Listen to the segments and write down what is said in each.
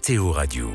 KTO Radio.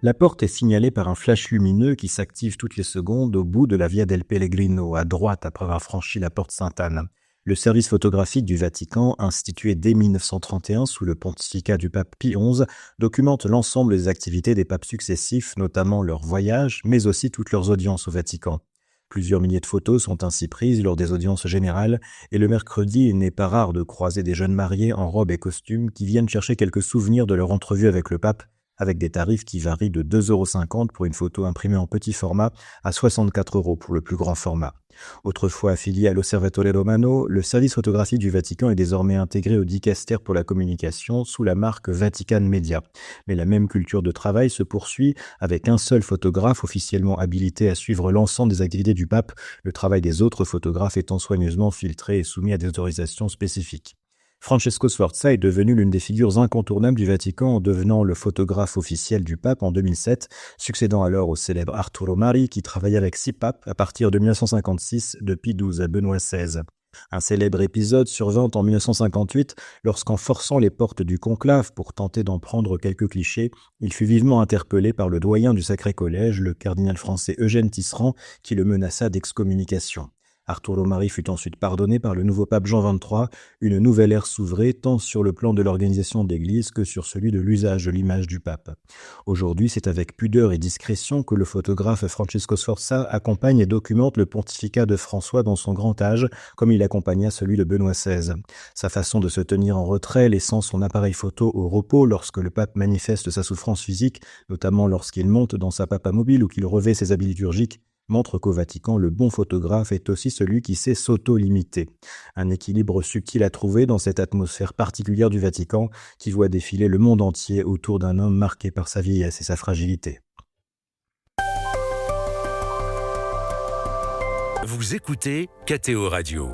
La porte est signalée par un flash lumineux qui s'active toutes les secondes au bout de la Via del Pellegrino, à droite après avoir franchi la porte Sainte-Anne. Le service photographique du Vatican, institué dès 1931 sous le pontificat du pape Pie XI, documente l'ensemble des activités des papes successifs, notamment leurs voyages, mais aussi toutes leurs audiences au Vatican. Plusieurs milliers de photos sont ainsi prises lors des audiences générales, et le mercredi, il n'est pas rare de croiser des jeunes mariés en robe et costume qui viennent chercher quelques souvenirs de leur entrevue avec le pape, avec des tarifs qui varient de 2,50 € pour une photo imprimée en petit format à 64 € pour le plus grand format. Autrefois affilié à l'Osservatore Romano, le service photographique du Vatican est désormais intégré au Dicaster pour la communication sous la marque Vatican Media. Mais la même culture de travail se poursuit avec un seul photographe officiellement habilité à suivre l'ensemble des activités du pape, le travail des autres photographes étant soigneusement filtré et soumis à des autorisations spécifiques. Francesco Sforza est devenu l'une des figures incontournables du Vatican en devenant le photographe officiel du pape en 2007, succédant alors au célèbre Arturo Mari qui travaillait avec 6 papes à partir de 1956 de Pie XII à Benoît XVI. Un célèbre épisode survint en 1958 lorsqu'en forçant les portes du conclave pour tenter d'en prendre quelques clichés, il fut vivement interpellé par le doyen du Sacré Collège, le cardinal français Eugène Tisserand, qui le menaça d'excommunication. Arturo Mari fut ensuite pardonné par le nouveau pape Jean XXIII, une nouvelle ère s'ouvrait tant sur le plan de l'organisation de l'Église que sur celui de l'usage de l'image du pape. Aujourd'hui, c'est avec pudeur et discrétion que le photographe Francesco Sforza accompagne et documente le pontificat de François dans son grand âge, comme il accompagna celui de Benoît XVI. Sa façon de se tenir en retrait, laissant son appareil photo au repos lorsque le pape manifeste sa souffrance physique, notamment lorsqu'il monte dans sa papamobile ou qu'il revêt ses habits liturgiques, montre qu'au Vatican, le bon photographe est aussi celui qui sait s'auto-limiter. Un équilibre subtil à trouver dans cette atmosphère particulière du Vatican qui voit défiler le monde entier autour d'un homme marqué par sa vieillesse et sa fragilité. Vous écoutez KTO Radio.